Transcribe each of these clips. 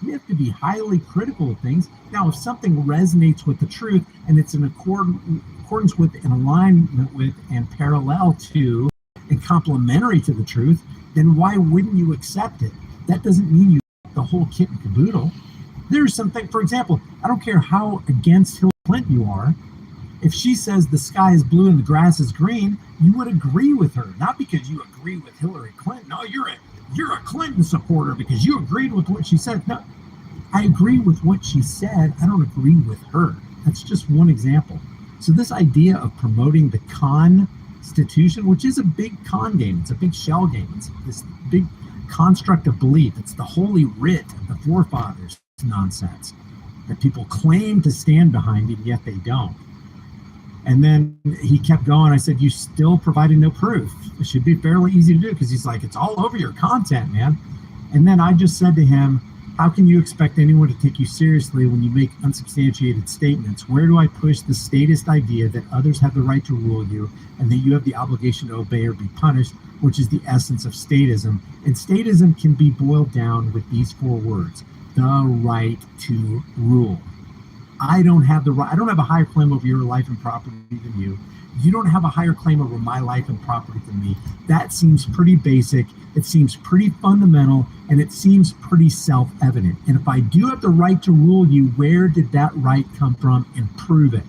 We have to be highly critical of things. Now, if something resonates with the truth and it's in accordance with, in alignment with, and parallel to, and complementary to the truth, then why wouldn't you accept it? That doesn't mean you the whole kit and caboodle. There's something, for example, I don't care how against Hillary Clinton you are. If she says the sky is blue and the grass is green, you would agree with her, not because you agree with Hillary Clinton. No, you're a Clinton supporter because you agreed with what she said. No, I agree with what she said. I don't agree with her. That's just one example. So this idea of promoting the Constitution, which is a big con game, it's a big shell game, it's this big construct of belief. It's the holy writ of the forefathers nonsense that people claim to stand behind, and yet they don't. And then he kept going. I said, you still provided no proof. It should be fairly easy to do, because he's like, it's all over your content, man. And then I just said to him, how can you expect anyone to take you seriously when you make unsubstantiated statements? Where do I push the statist idea that others have the right to rule you and that you have the obligation to obey or be punished, which is the essence of statism? And statism can be boiled down with these four words: the right to rule. I don't have the right. I don't have a higher claim over your life and property than you. You don't have a higher claim over my life and property than me. That seems pretty basic. It seems pretty fundamental, and it seems pretty self-evident. And if I do have the right to rule you, where did that right come from? And prove it.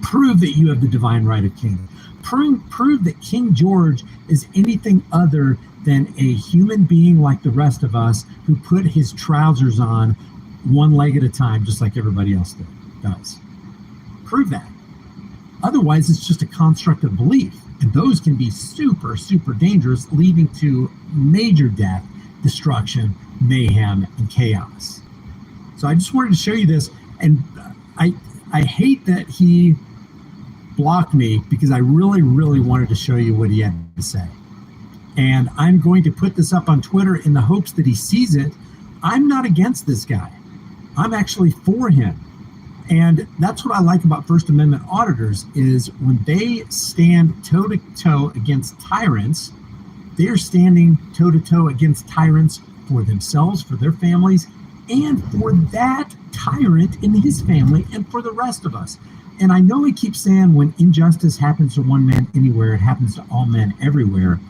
Prove that you have the divine right of king. Prove that King George is anything other than a human being like the rest of us, who put his trousers on one leg at a time, just like everybody else does. Prove that. Otherwise, it's just a construct of belief. And those can be super, super dangerous, leading to major death, destruction, mayhem, and chaos. So I just wanted to show you this. And I hate that he blocked me, because I really, really wanted to show you what he had to say. And I'm going to put this up on Twitter in the hopes that he sees it. I'm not against this guy. I'm actually for him. And that's what I like about First Amendment auditors, is when they stand toe-to-toe against tyrants, they're standing toe-to-toe against tyrants for themselves, for their families, and for that tyrant and his family, and for the rest of us. And I know he keeps saying when injustice happens to one man anywhere, it happens to all men everywhere.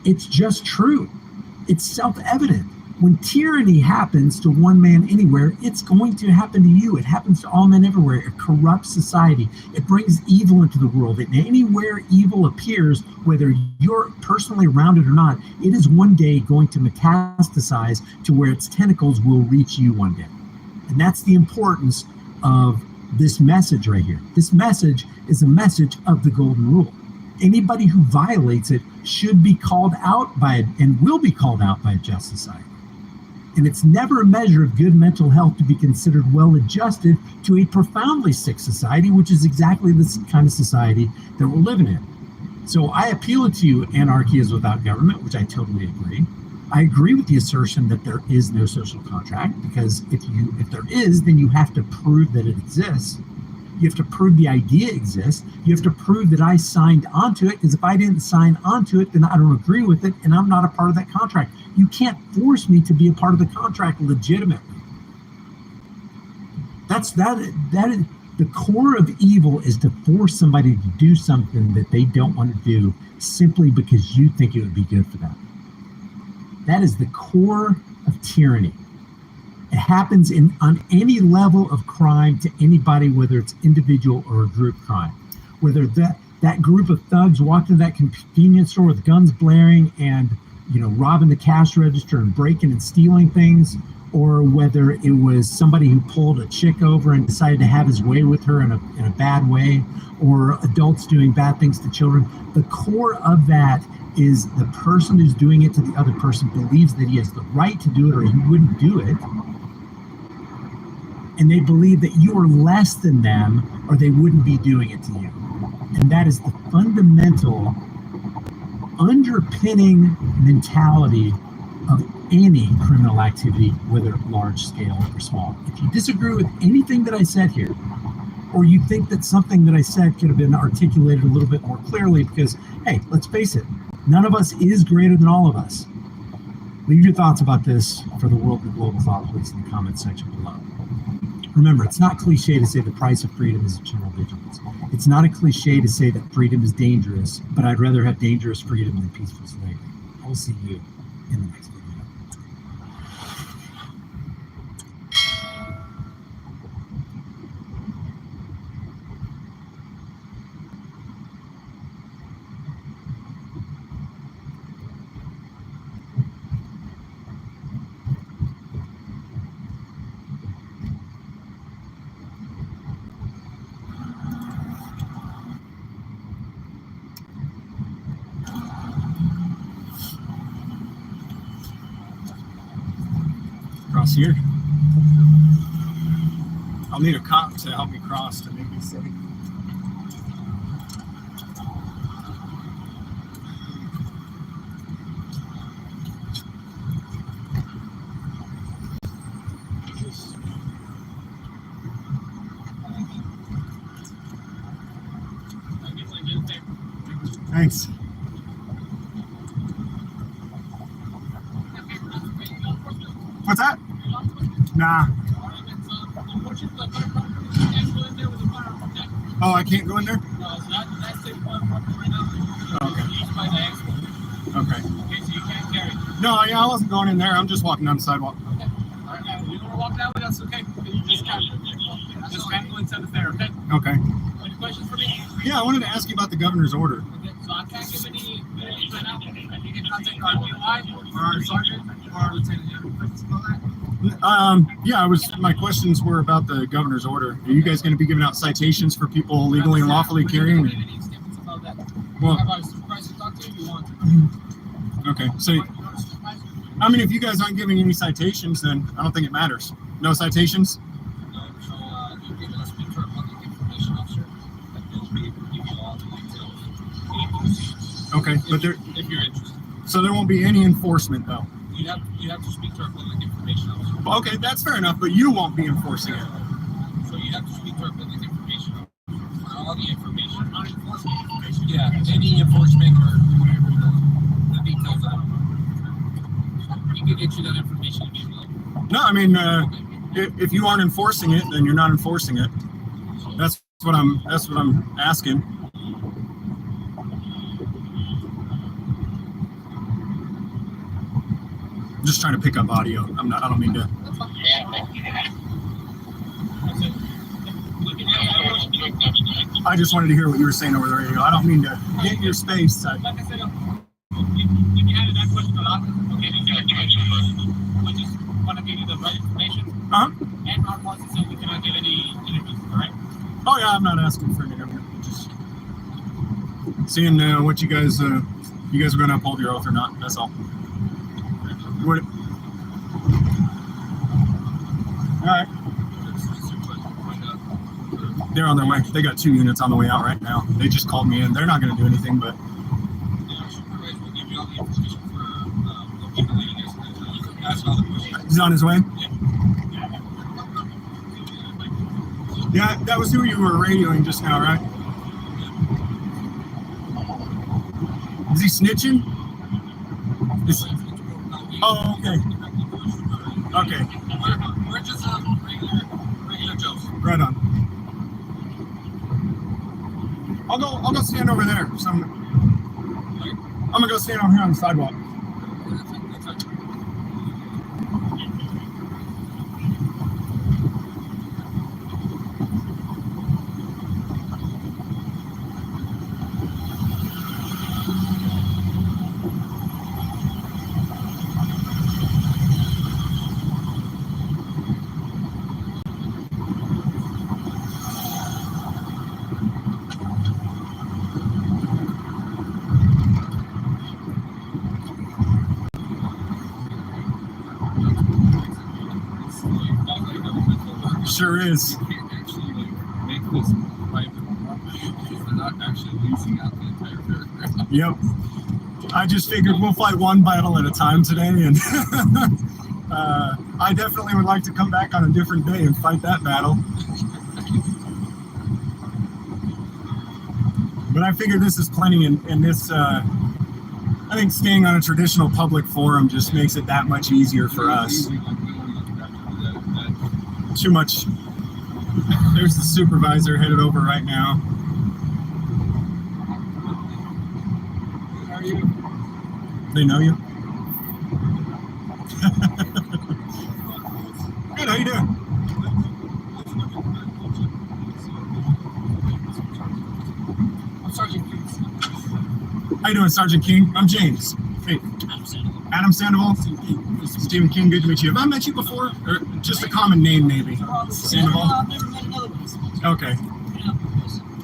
It's just true. It's self-evident. When tyranny happens to one man anywhere, it's going to happen to you. It happens to all men everywhere. It corrupts society. It brings evil into the world. And anywhere evil appears, whether you're personally around it or not, it is one day going to metastasize to where its tentacles will reach you one day. And that's the importance of this message right here. This message is a message of the golden rule. Anybody who violates it should be called out by it, and will be called out by a just society. And it's never a measure of good mental health to be considered well-adjusted to a profoundly sick society, which is exactly the kind of society that we're living in. So I appeal to you, anarchy is without government, which I totally agree. I agree with the assertion that there is no social contract, because if there is, then you have to prove that it exists. You have to prove the idea exists. You have to prove that I signed onto it, because if I didn't sign onto it, then I don't agree with it, and I'm not a part of that contract. You can't force me to be a part of the contract legitimately. That is the core of evil, is to force somebody to do something that they don't want to do simply because you think it would be good for them. That is the core of tyranny. It happens on any level of crime to anybody, whether it's individual or a group crime. Whether that group of thugs walked into that convenience store with guns blaring and robbing the cash register and breaking and stealing things, or whether it was somebody who pulled a chick over and decided to have his way with her in a bad way, or adults doing bad things to children. The core of that is the person who's doing it to the other person believes that he has the right to do it, or he wouldn't do it. And they believe that you are less than them, or they wouldn't be doing it to you. And that is the fundamental underpinning mentality of any criminal activity, whether large scale or small. If you disagree with anything that I said here, or you think that something that I said could have been articulated a little bit more clearly, because, hey, let's face it, none of us is greater than all of us. Leave your thoughts about this for the World of Global Thought Police in the comments section below. Remember, it's not cliche to say the price of freedom is eternal vigilance. It's not a cliche to say that freedom is dangerous, but I'd rather have dangerous freedom than peaceful slavery. I will see you in the next video. Cross here. I'll need a cop to help me cross to make me safe. Thanks. What's that? Nah. Oh, I can't go in there? Okay. Okay. No, yeah, I wasn't going in there. I'm just walking down the sidewalk. Okay. All right, you want to walk that way? That's okay. You just ramble inside the fair, okay? Okay. Any questions for me? Yeah, I wanted to ask you about the governor's order. Okay, so I can't give any right now. You can contact our DOI or our sergeant or our lieutenant. You have any questions about that? Yeah, my questions were about the governor's order. Are you guys going to be giving out citations for people illegally and lawfully carrying? Give any statements about that. Well, have our supervisor talk to you if you want to. Okay, so I mean, if you guys aren't giving any citations, then I don't think it matters. No citations? No, so you can speak to our public information officer that will be able to give you all the details. Okay, but there, If you're interested. so there won't be any enforcement though. You have to speak to our public information officer. Okay, that's fair enough, but you won't be enforcing it. So you have to speak to our public information officer for all the information, not enforcement information. Yeah, any enforcement or whatever the details of it. We can get you that information if you like. No, I mean, if you aren't enforcing it, then you're not enforcing it. That's what I'm asking. I'm just trying to pick up audio. I don't mean to. That's fine. I just wanted to hear what you were saying over the radio. I don't mean to get in your space. Like I said, if you had that question a lot, okay, we just want to give you the right information. Uh-huh. And our policy says we cannot give any interviews, all right? Oh yeah, I'm not asking for an interview. Just seeing what you guys are going to uphold your oath or not. That's all. What? All right. They're on their way. They got 2 units on the way out right now. They just called me in. They're not going to do anything, but. He's on his way? Yeah, that was who you were radioing just now, right? Is he snitching? Oh, okay. Okay. We're just regular Joes. Right on. I'll go stand over there. I'm gonna go stand over here on the sidewalk. Sure is. You can't actually make this private because they're not actually leasing out the entire fairground. Yep. I just figured we'll fight one battle at a time today, and I definitely would like to come back on a different day and fight that battle. But I figured this is plenty in this I think staying on a traditional public forum just makes it that much easier for us. Too much. There's the supervisor headed over right now. How are you? They know you? Good, how you doing? I'm Sergeant Hughes. How you doing, Sergeant King? I'm James. Hey, Adam Sandoval? Stephen King, good to meet you. Have I met you before? Or just a common name, maybe? Sandoval? I've never met another person. Okay.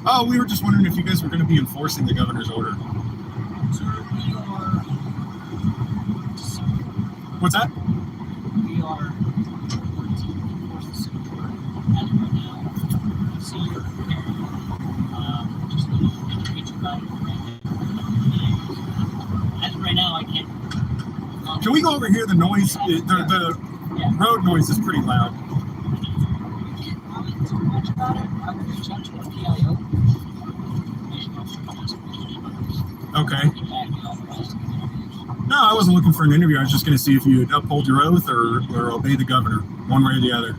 Oh, we were just wondering if you guys were going to be enforcing the governor's order. Sir, we are. What's that? We are working to enforce the civil order as of right now. So you're just need to educate you about it. As of right now, I can't. Can we go over here? The noise, the road noise is pretty loud. Can't comment too much about it. I will reach out to our PIO. Okay. No, I wasn't looking for an interview. I was just going to see if you would uphold your oath or obey the governor, one way or the other.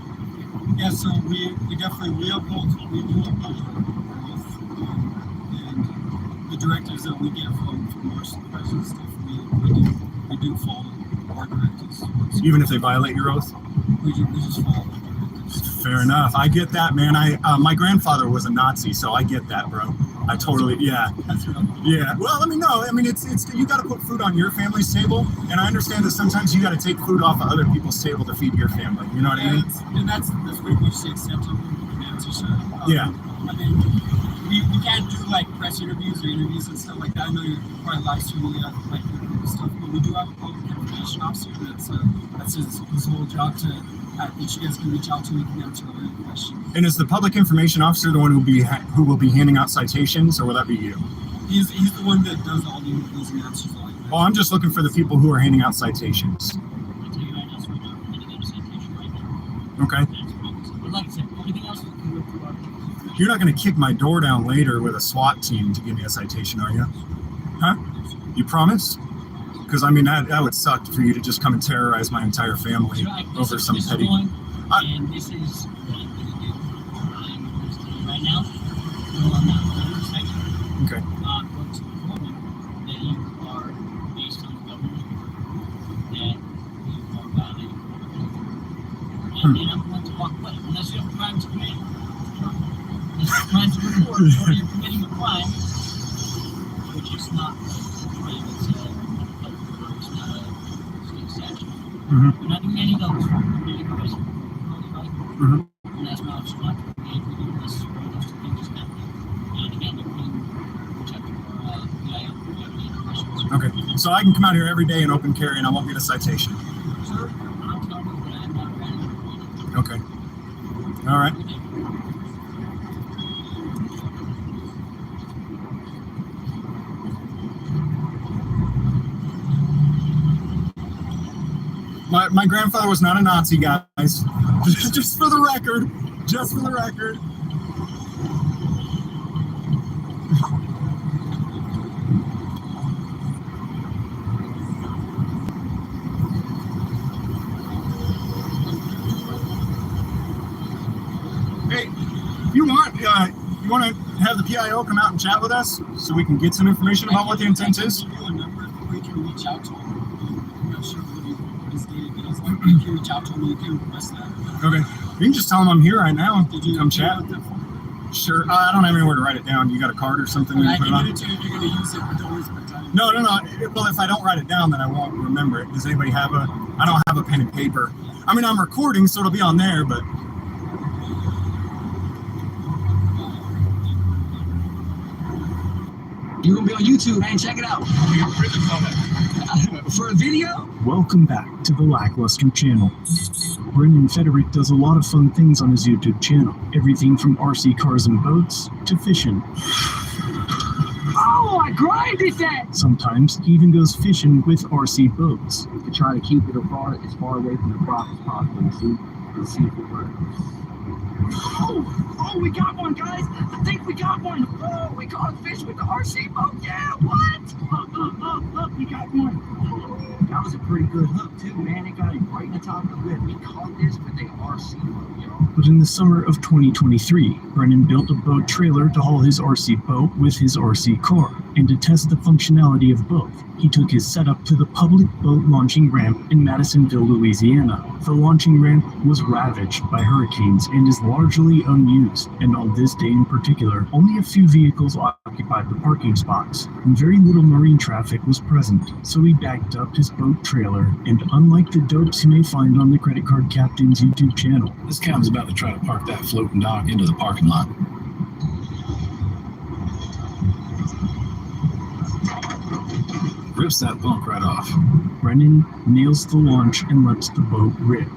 Yeah, so we definitely we do uphold our oath, and the directives that we get from our supervisors and stuff, we do follow our directives. Even if they violate your oath? We just follow the directives. Fair enough. I get that, man. My grandfather was a Nazi, so I get that, bro. I totally, yeah. That's right. Yeah. Well, let me know. I mean, it's you got to put food on your family's table, and I understand that sometimes you got to take food off of other people's table to feed your family. You know what I mean? And that's pretty much the extent of the answer, sir. Yeah. I mean, we can't do like press interviews or interviews and stuff like that. I know you're probably live streaming like stuff, but we do have a public information officer that's his whole job to which you guys can reach out to. We can answer any questions. And is the public information officer the one who will be handing out citations, or will that be you? He's the one that does all the interviews and answers all that. Oh, I'm just looking for the people who are handing out citations. I'll tell you right now, so we're not getting a citation right now. Okay. But like I said, everything else we can go through our. You're not going to kick my door down later with a SWAT team to give me a citation, are you? Huh? You promise? Because, I mean, that would suck for you to just come and terrorize my entire family over some petty... And this is what I'm going to do. I'm going to tell you right now, no, I'm not going to cite you. Okay. I'm going to inform you that you are based on the government, that you are violating the and then I'm going to walk away. Unless you have a crime to commit, unless it's a crime to report, or you're committing a crime, which is not a crime, it's not a state statute. Mm-hmm. You're not doing any of those. You're committing a prison. Mm-hmm. And that's my option not to be able to do this or those two things just happen. And again, you can check our PIO if you have any questions. Okay. So I can come out here every day and open carry and I won't get a citation. Sir, I'm telling you that I'm not ready to read it. Okay. All right. My grandfather was not a Nazi, guys. Just for the record. Just for the record. Hey, you want to have the PIO come out and chat with us so we can get some information about what the intent is? I can give you a number that we can reach out to him. I'm not sure what his day-to-day is like. You can reach out to him and you can request that. Okay. You can just tell them I'm here right now. Did you come chat? Sure. I don't have anywhere to write it down. You got a card or something? I You put it can on? give it to you if you're going to use it, but don't waste my time. No. Well, if I don't write it down, then I won't remember it. Does anybody have I don't have a pen and paper. I mean, I'm recording, so it'll be on there, but... You're gonna be on YouTube, man. Check it out. For a video? Welcome back to the Lackluster channel. Brendan Federick does a lot of fun things on his YouTube channel. Everything from RC cars and boats to fishing. Oh, I grinded that! Sometimes he even goes fishing with RC boats. To try to keep it as far away from the crop as possible and see if it works. Oh, we got one, guys. I think we got one. Oh, we caught a fish with the RC boat. Yeah, what? Look, we got one. Oh, that was a pretty good hook, too, man. It got him right in the top of the lip. We caught this with the RC boat, y'all. But in the summer of 2023, Brennan built a boat trailer to haul his RC boat with his RC car. And to test the functionality of both, he took his setup to the public boat launching ramp in Madisonville, Louisiana. The launching ramp was ravaged by hurricanes and is largely unused, and on this day in particular, only a few vehicles occupied the parking spots, and very little marine traffic was present. So he backed up his boat trailer, and unlike the dopes you may find on the Credit Card Captain's YouTube channel, This cab's about to try to park that floating dock into the parking lot. Rips that bunk right off. Brennan nails the launch and lets the boat rip.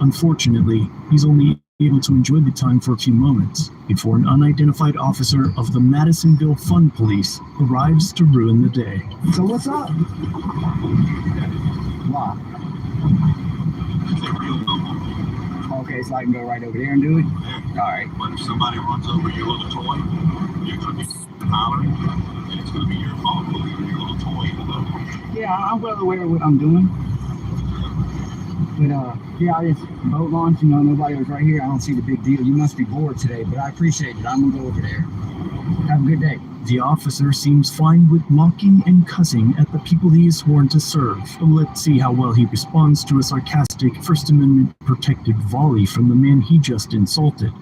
Unfortunately, he's only able to enjoy the time for a few moments before an unidentified officer of the Madisonville Fun Police arrives to ruin the day. So what's up? Why? Okay, so I can go right over there and do it? Alright. But if somebody runs over your little toy, you're going to be hollering, and it's going to be your fault for leaving your little toy in the boat. Yeah, I'm well aware of what I'm doing. But, yeah, this boat launch, you know, nobody was right here. I don't see the big deal. You must be bored today, but I appreciate it. I'm going to go over there. Have a good day. The officer seems fine with mocking and cussing at the people he is sworn to serve. But let's see how well he responds to a sarcastic First Amendment protected volley from the man he just insulted.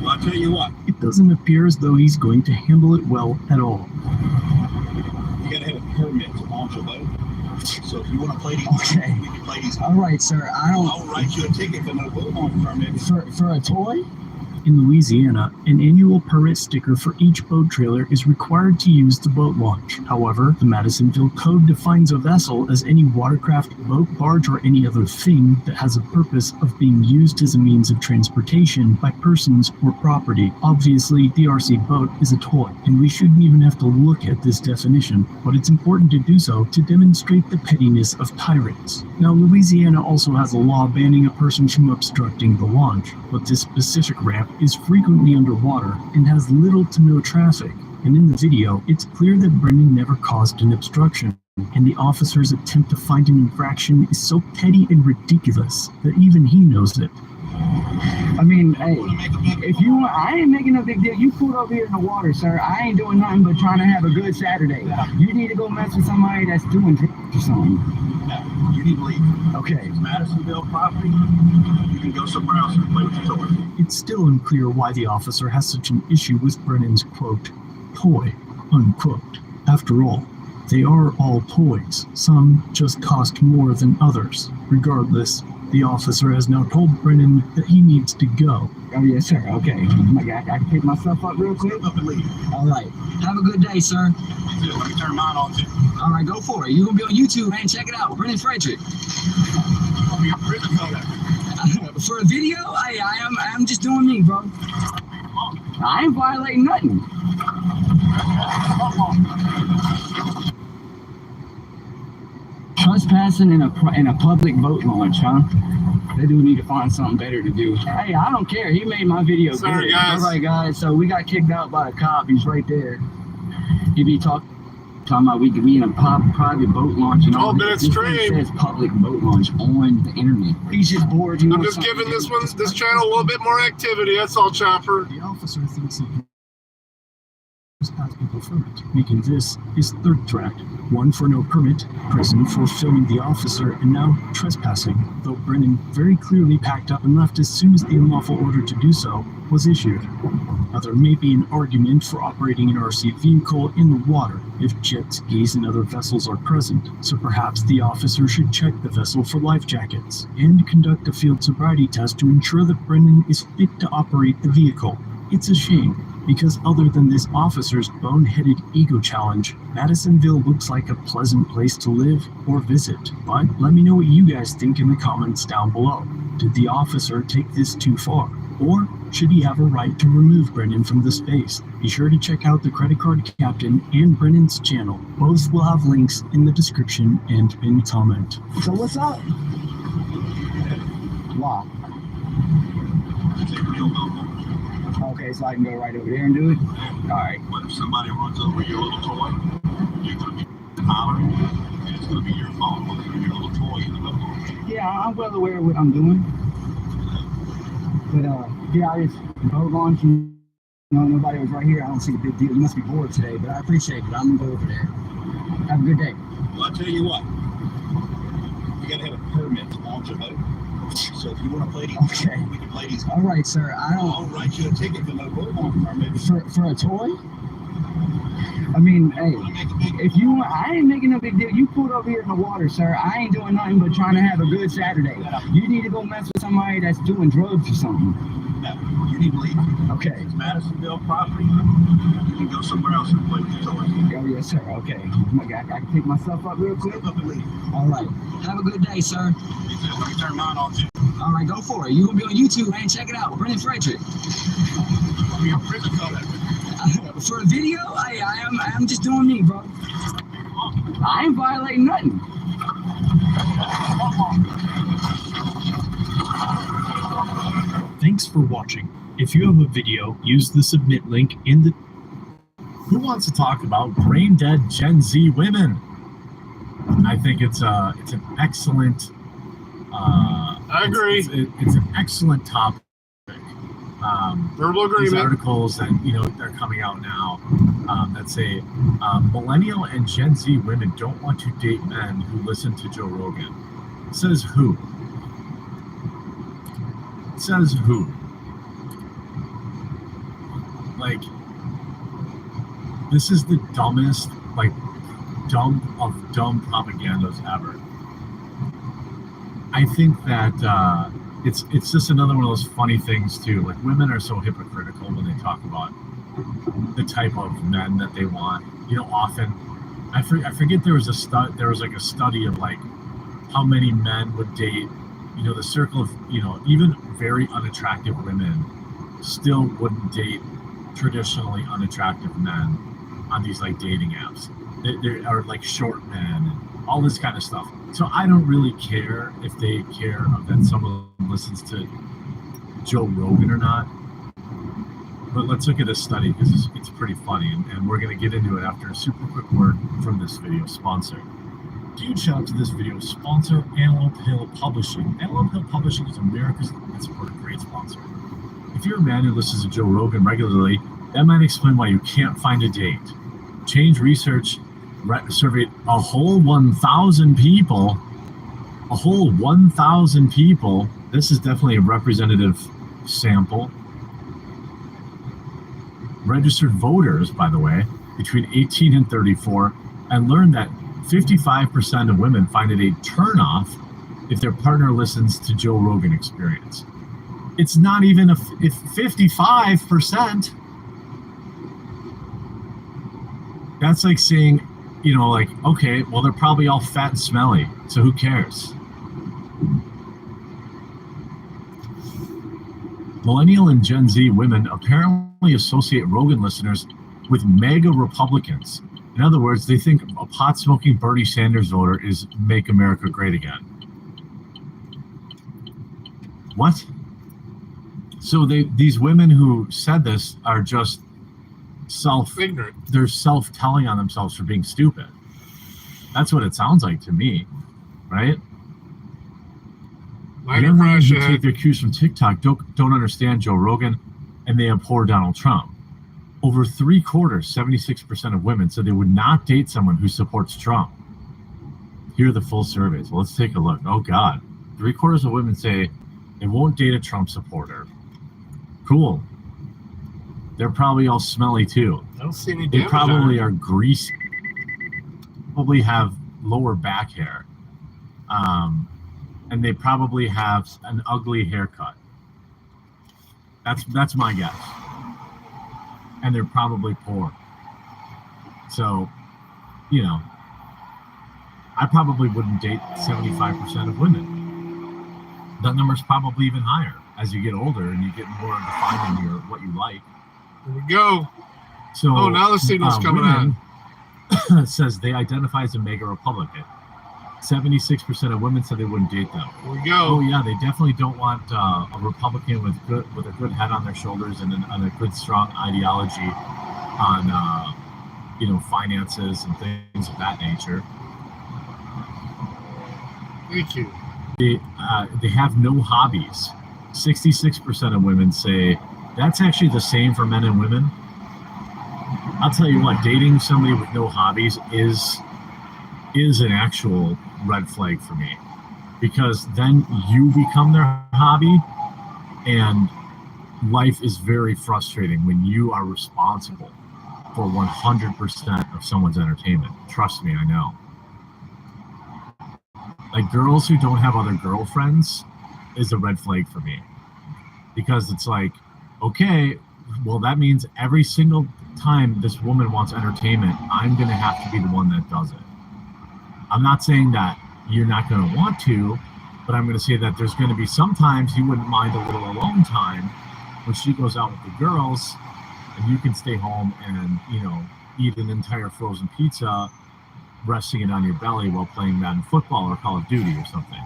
Well, I'll tell you what, It doesn't appear as though he's going to handle it well at all. you got to have a permit to launch a boat. So if you want to play these, Okay. you can play these. All right, sir. I'll write you a ticket for no boat launch permit. For a toy? In Louisiana, an annual permit sticker for each boat trailer is required to use the boat launch. However, the Madisonville Code defines a vessel as any watercraft, boat, barge, or any other thing that has a purpose of being used as a means of transportation by persons or property. Obviously, the RC boat is a toy, and we shouldn't even have to look at this definition, but it's important to do so to demonstrate the pettiness of tyrants. Now, Louisiana also has a law banning a person from obstructing the launch, but this specific ramp is frequently underwater and has little to no traffic. And in the video, it's clear that Brennan never caused an obstruction, and the officer's attempt to find an infraction is so petty and ridiculous that even he knows it. I mean, hey, if you want, I ain't making no big deal. You pulled over here in the water, sir. I ain't doing nothing but trying to have a good Saturday. You need to go mess with somebody that's doing drugs or something. No, you need to leave. Okay. It's Madisonville property. You can go somewhere else and play with your toy. It's still unclear why the officer has such an issue with Brennan's quote, toy, unquote. After all, they are all toys. Some just cost more than others. Regardless, the officer has now told Brennan that he needs to go. Oh, yes, sir. Okay. I can pick myself up real quick. Step up and leave. All right. Have a good day, sir. Let me turn mine on too. All right, go for it. You're going to be on YouTube, man. Check it out. Brennan Frederick. I'll be a prison photo. For a video, I'm just doing me, bro. I ain't violating nothing. Trespassing in a public boat launch, huh? They do need to find something better to do. Hey, I don't care. He made my video Sorry, good. guys. All right, guys. So we got kicked out by a cop. He's right there. He be talking about we could be in a private boat launch and all. 12 minutes This thing stream. says public boat launch on the internet. He's just bored. You I'm know, just something giving to do. this channel a little bit more activity. That's all, Chopper. The officer thinks he can trespass people from it, making this his third threat. One for no permit, prison for filming the officer, and now trespassing, though Brennan very clearly packed up and left as soon as the unlawful order to do so was issued. Now there may be an argument for operating an RC vehicle in the water if jet skis and other vessels are present, so perhaps the officer should check the vessel for life jackets and conduct a field sobriety test to ensure that Brennan is fit to operate the vehicle. It's a shame, because other than this officer's boneheaded ego challenge, Madisonville looks like a pleasant place to live or visit. But let me know what you guys think in the comments down below. Did the officer take this too far? Or should he have a right to remove Brennan from the space. Be sure to check out the Credit Card Captain and Brennan's channel. Both will have links in the description and pinned comment. So what's up? Why? Okay, so I can go right over there and do it? Alright. But if somebody runs over your little toy, you're going to be hollering, and it's going to be your fault for leaving your little toy in the middle. Yeah, I'm well aware of what I'm doing. But, yeah, I just boat launch and nobody was right here. I don't see the big deal. You must be bored today, but I appreciate it. I'm going to go over there. Have a good day. Well, I'll tell you what. You got to have a permit to launch a boat. So if you want to play these, Okay. we can play these. All right, sir. I'll write you a ticket for no boat launch permit. For a toy? I mean, hey, if you want, I ain't making no big deal. You pulled over here in the water, sir. I ain't doing nothing but trying to have a good Saturday. You need to go mess with somebody that's doing drugs or something. No, you need to leave. Okay. It's Madisonville property. You can go somewhere else and play with your toys. Oh, yes, sir. Okay. I can pick myself up real quick. Up and leave. All right. Have a good day, sir. You just let me turn mine on too. All right, go for it. You're going to be on YouTube, man. Check it out. Brennan Frederick. I'll be in prison for that. For a video, I'm just doing me, bro. I ain't violating nothing. Thanks for watching. If you have a video, use the submit link in the... Who wants to talk about brain dead Gen Z women? I think it's an excellent. I agree. It's an excellent topic. Verbal These agreement. articles that they're coming out now that say millennial and Gen Z women don't want to date men who listen to Joe Rogan. Says who? Says who? Like, this is the dumbest, dumb of dumb propagandas ever. I think that it's just another one of those funny things too. Like, women are so hypocritical when they talk about the type of men that they want. Often I forget there was a study of like how many men would date. The circle of even very unattractive women still wouldn't date traditionally unattractive men on these like dating apps. They are like short men and all this kind of stuff. So I don't really care if they care that someone listens to Joe Rogan or not. But let's look at this study because it's pretty funny, and we're going to get into it after a super quick word from this video sponsor. Huge shout out to this video sponsor, Antelope Hill Publishing. Antelope Hill Publishing is America's great sponsor. If you're a man who listens to Joe Rogan regularly, that might explain why you can't find a date. Change Research surveyed a whole 1,000 people. A whole 1,000 people. This is definitely a representative sample. Registered voters, by the way, between 18 and 34, and learned that 55% of women find it a turnoff if their partner listens to Joe Rogan Experience. It's not even if 55%. That's like saying, okay, well, they're probably all fat and smelly, so who cares? Millennial and Gen Z women apparently associate Rogan listeners with MAGA Republicans. In other words, they think a pot-smoking Bernie Sanders voter is Make America Great Again. What? So these women who said this are just Ignorant. they're self-telling on themselves for being stupid. That's what it sounds like to me, right? Young women who take their cues from TikTok don't understand Joe Rogan, and they abhor Donald Trump. Over 3/4, 76% of women said they would not date someone who supports Trump. Here are the full surveys. Well, let's take a look. Oh, God. 3/4 of women say they won't date a Trump supporter. Cool. They're probably all smelly, too. I don't see any They damage probably on are greasy. Probably have lower back hair. And they probably have an ugly haircut. That's my guess. And they're probably poor. So, I probably wouldn't date 75% of women. That number's probably even higher. as you get older and you get more defined in what you like. Here we go. So, Oh, now the signal's coming on. It says they identify as a MAGA Republican. 76% of women said they wouldn't date them. Here we Oh go. yeah, they definitely don't want a Republican with a good head on their shoulders and a good strong ideology on finances and things of that nature. Thank you. They have no hobbies. 66% of women say that's actually the same for men and women. I'll tell you what, dating somebody with no hobbies is an actual red flag for me, because then you become their hobby, and life is very frustrating when you are responsible for 100% of someone's entertainment. Trust me, I know. Like, girls who don't have other girlfriends is a red flag for me, because it's like, okay, well, that means every single time this woman wants entertainment, I'm going to have to be the one that does it. I'm not saying that you're not going to want to, but I'm going to say that there's going to be sometimes you wouldn't mind a little alone time when she goes out with the girls, and you can stay home and, eat an entire frozen pizza, resting it on your belly while playing Madden football or Call of Duty or something.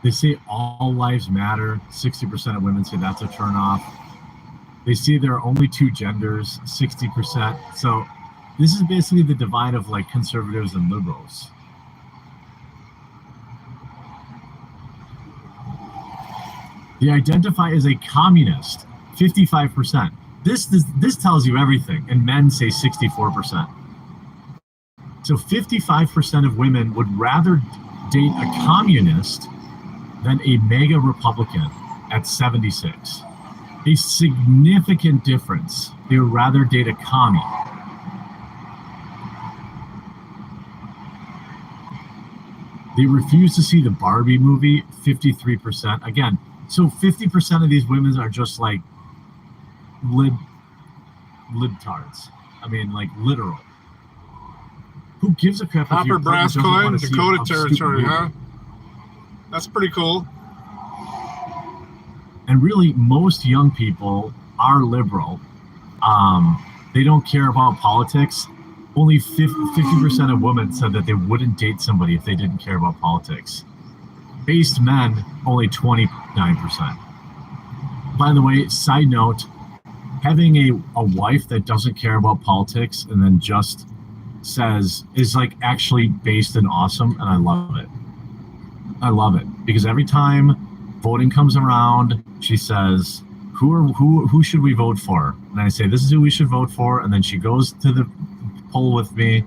They say all lives matter. 60% of women say that's a turnoff. They see there are only two genders, 60%. So this is basically the divide of like conservatives and liberals. They identify as a communist, 55%. This tells you everything, and men say 64%. So 55% of women would rather date a communist than a MAGA Republican at 76. A significant difference. They would rather date a commie. They refuse to see the Barbie movie, 53%. Again, so 50% of these women are just like libtards. I mean, like literal. Who gives a crap? Copper brass coin, Dakota territory, huh? That's pretty cool. And really, most young people are liberal. They don't care about politics. Only 50% of women said that they wouldn't date somebody if they didn't care about politics. Based men, only 29%. By the way, side note, having a wife that doesn't care about politics and then just says is like actually based and awesome, and I love it. I love it because every time voting comes around, she says, "Who should we vote for?" And I say, "This is who we should vote for." And then she goes to the poll with me,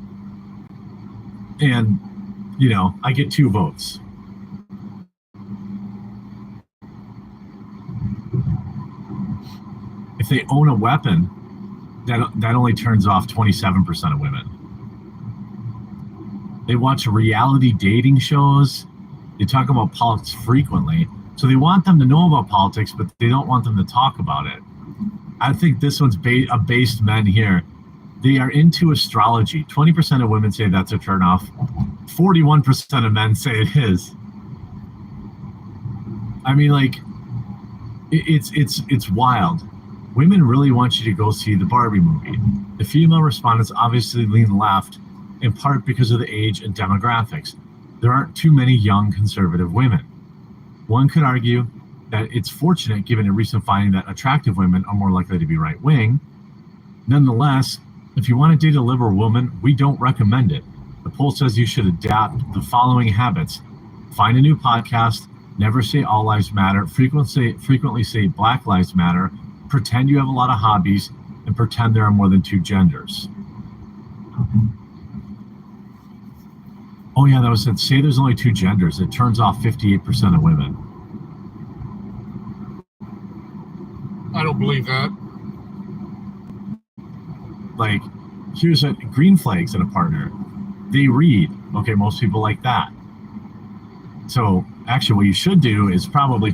and I get 2 votes. If they own a weapon, that only turns off 27% of women. They watch reality dating shows. They talk about politics frequently. So they want them to know about politics, but they don't want them to talk about it. I think this one's based men here. They are into astrology. 20% of women say that's a turnoff. 41% of men say it is. I mean, like, it's wild. Women really want you to go see the Barbie movie. The female respondents obviously lean left, in part because of the age and demographics. There aren't too many young conservative women. One could argue that it's fortunate given a recent finding that attractive women are more likely to be right-wing. Nonetheless, if you want to date a liberal woman, we don't recommend it. The poll says you should adapt the following habits. Find a new podcast, never say all lives matter, frequently say Black Lives Matter, pretend you have a lot of hobbies, and pretend there are more than 2 genders. Oh yeah, that was it. Say there's only 2 genders. It turns off 58% of women. I don't believe that. Like, here's green flags in a partner. They read. Okay, most people like that. So actually what you should do is probably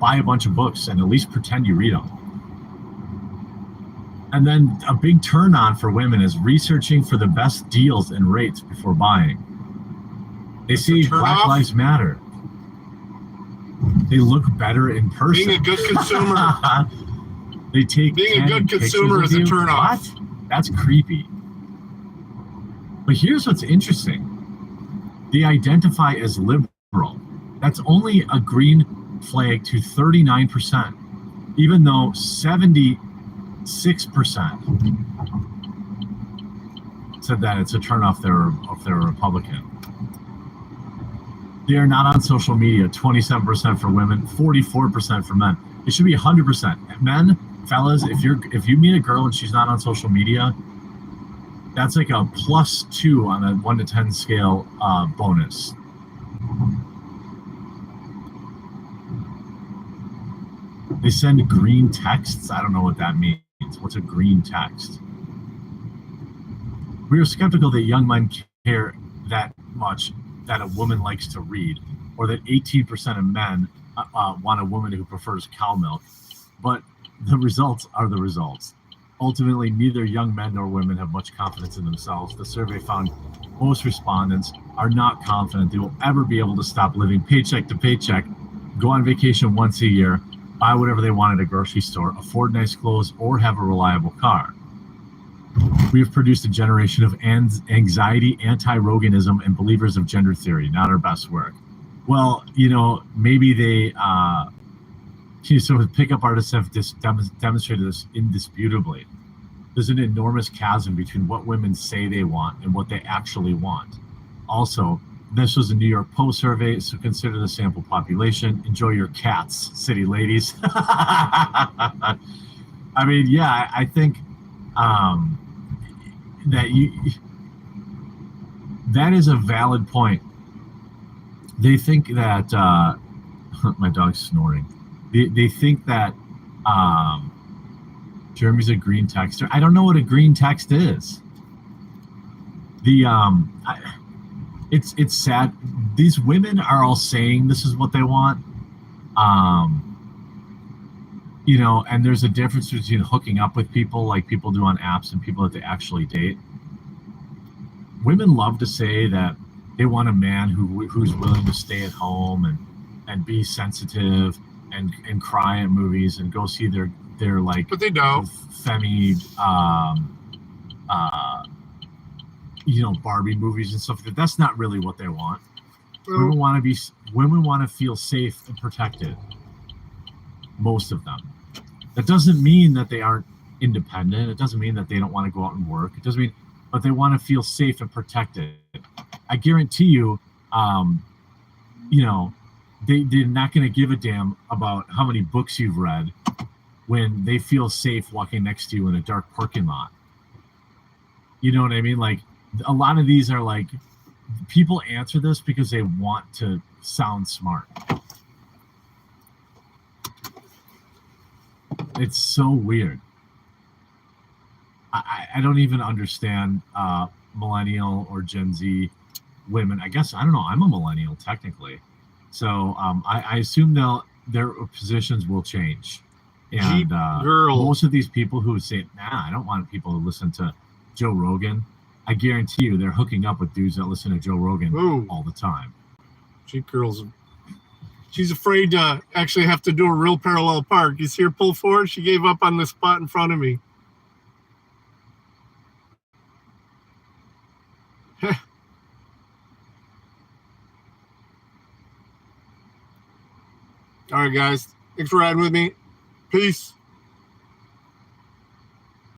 buy a bunch of books and at least pretend you read them. And then a big turn on for women is researching for the best deals and rates before buying. They see Black Lives Matter. They look better in person. Being a good consumer. They take Being a good consumer is a turnoff. What? That's creepy. But here's what's interesting. They identify as liberal. That's only a green flag to 39%, even though 76% said that it's a turnoff if they're a Republican. They are not on social media. 27% for women, 44% for men. It should be 100%. Men, fellas, if you meet a girl and she's not on social media, that's like a +2 on a 1 to 10 scale bonus. They send green texts. I don't know what that means. What's a green text? We are skeptical that young men care that much that a woman likes to read, or that 18% of men want a woman who prefers cow milk. But the results are the results. Ultimately, neither young men nor women have much confidence in themselves. The survey found most respondents are not confident they will ever be able to stop living paycheck to paycheck, go on vacation once a year, buy whatever they want at a grocery store, afford nice clothes, or have a reliable car. We have produced a generation of anxiety, anti-Roganism, and believers of gender theory. Not our best work. Well, maybe they... So pickup artists have demonstrated this indisputably. There's an enormous chasm between what women say they want and what they actually want. Also, this was a New York Post survey, so consider the sample population. Enjoy your cats, city ladies. I mean, yeah, I think that is a valid point. They think that my dog's snoring. They think that Jeremy's a green texter. I don't know what a green text is. It's sad. These women are all saying this is what they want. And there's a difference between hooking up with people like people do on apps and people that they actually date. Women love to say that they want a man who's willing to stay at home and be sensitive and cry at movies and go see their like, but they don't. Femi Barbie movies and stuff. That's not really what they want. Women want to feel safe and protected. Most of them. That doesn't mean that they aren't independent. It doesn't mean that they don't want to go out and work. It doesn't mean, but they want to feel safe and protected. I guarantee you, they're not going to give a damn about how many books you've read when they feel safe walking next to you in a dark parking lot. You know what I mean? Like, a lot of these are like, people answer this because they want to sound smart. It's so weird. I don't even understand millennial or Gen Z women. I guess, I don't know, I'm a millennial technically. So I assume their positions will change. And most of these people who say, I don't want people to listen to Joe Rogan, I guarantee you they're hooking up with dudes that listen to Joe Rogan all the time. Jeep girls. She's afraid to actually have to do a real parallel park. You see her pull forward? She gave up on the spot in front of me. All right, guys. Thanks for riding with me. Peace.